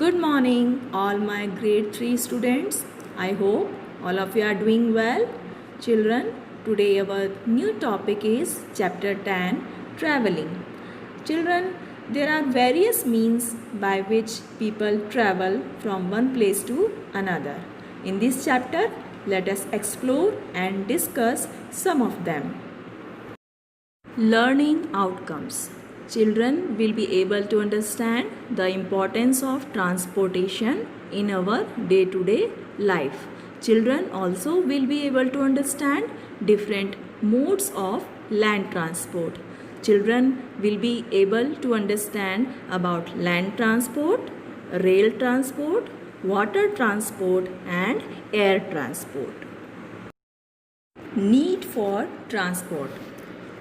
Good morning, all my grade 3 students. I hope all of you are doing well. Children, today our new topic is chapter 10 Traveling. Children, there are various means by which people travel from one place to another. In this chapter, let us explore and discuss some of them. Learning outcomes. Children will be able to understand the importance of transportation in our day-to-day life. Children also will be able to understand different modes of land transport. Children will be able to understand about land transport, rail transport, water transport and air transport. Need for transport.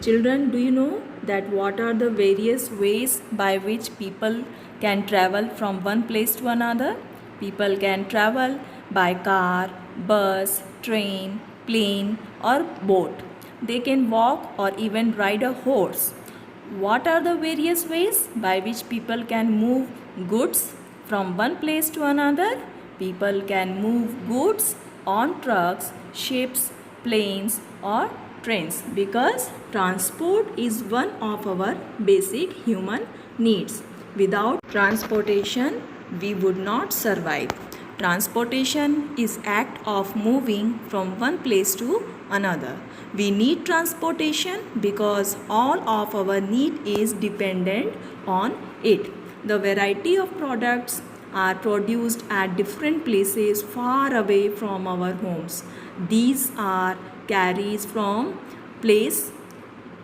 Children, do you know that what are the various ways by which people can travel from one place to another? People can travel by car, bus, train, plane or boat. They can walk or even ride a horse. What are the various ways by which people can move goods from one place to another? People can move goods on trucks, ships, planes or trains because transport is one of our basic human needs. Without transportation, we would not survive. Transportation is act of moving from one place to another. We need transportation because all of our need is dependent on it. The variety of products are produced at different places far away from our homes. These are carried from place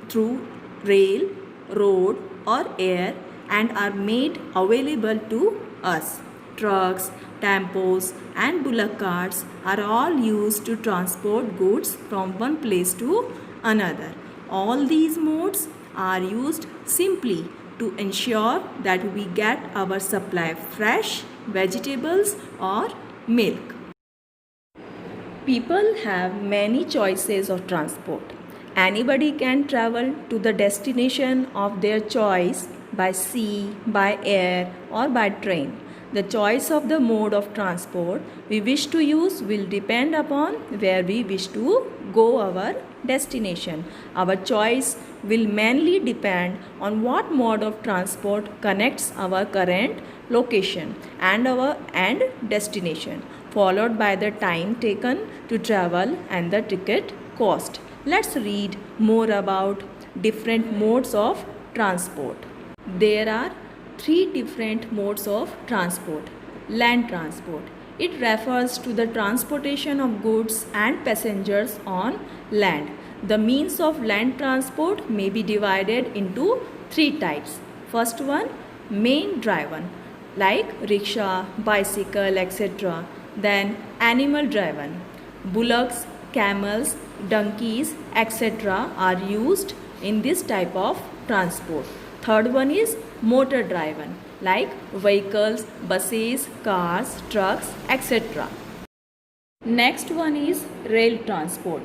through rail, road or air and are made available to us. Trucks, tempos and bullock carts are all used to transport goods from one place to another. All these modes are used simply to ensure that we get our supply of fresh vegetables or milk. People have many choices of transport. Anybody can travel to the destination of their choice by sea, by air or by train. The choice of the mode of transport we wish to use will depend upon where we wish to go our destination. Our choice will mainly depend on what mode of transport connects our current location and our end destination, followed by the time taken to travel and the ticket cost. Let's read more about different modes of transport. There are three different modes of transport. Land transport. It refers to the transportation of goods and passengers on land. The means of land transport may be divided into three types. First one, main driven, like rickshaw, bicycle, etc. Then animal driven. Bullocks, camels, donkeys, etc. are used in this type of transport. Third one is motor driven, like vehicles, buses, cars, trucks, etc. Next one is rail transport.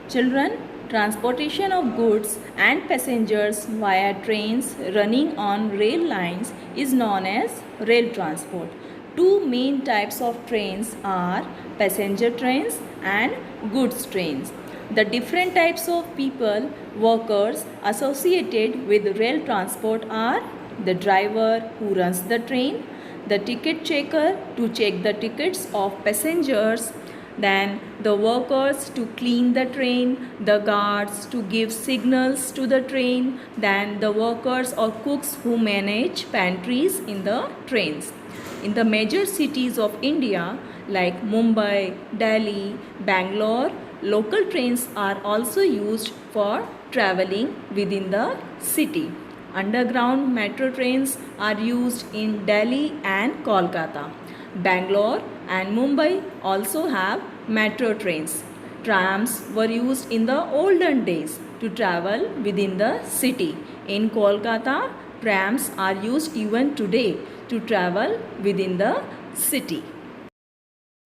Children, transportation of goods and passengers via trains running on rail lines is known as rail transport. Two main types of trains are passenger trains and goods trains. The different types of people, workers associated with rail transport are the driver who runs the train, the ticket checker to check the tickets of passengers, then the workers to clean the train, the guards to give signals to the train, then the workers or cooks who manage pantries in the trains. In the major cities of India like Mumbai, Delhi, Bangalore, local trains are also used for traveling within the city. Underground metro trains are used in Delhi and Kolkata. Bangalore and Mumbai also have metro trains. Trams were used in the olden days to travel within the city. In Kolkata, trams are used even today to travel within the city.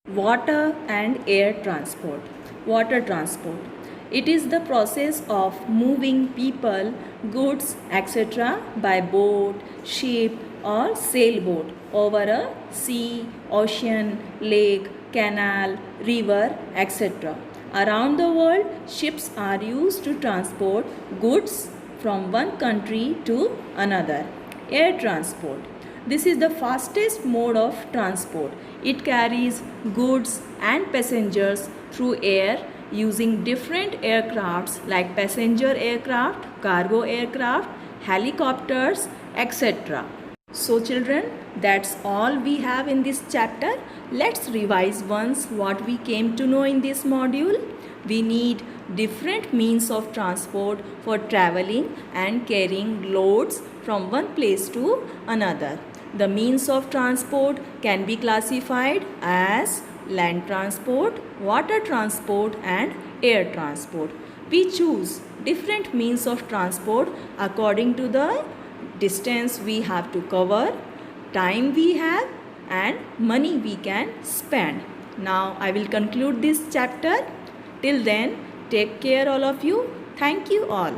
Water and air transport. Water transport. It is the process of moving people, goods, etc. by boat, ship, or sailboat over a sea, ocean, lake, canal, river, etc. Around the world, ships are used to transport goods from one country to another. Air transport. This is the fastest mode of transport. It carries goods and passengers through air using different aircrafts like passenger aircraft, cargo aircraft, helicopters, etc. So children, that's all we have in this chapter. Let's revise once what we came to know in this module. We need different means of transport for traveling and carrying loads from one place to another. The means of transport can be classified as land transport, water transport and air transport. We choose different means of transport according to the distance we have to cover, time we have and money we can spend. Now I will conclude this chapter. Till then, take care all of you. Thank you all.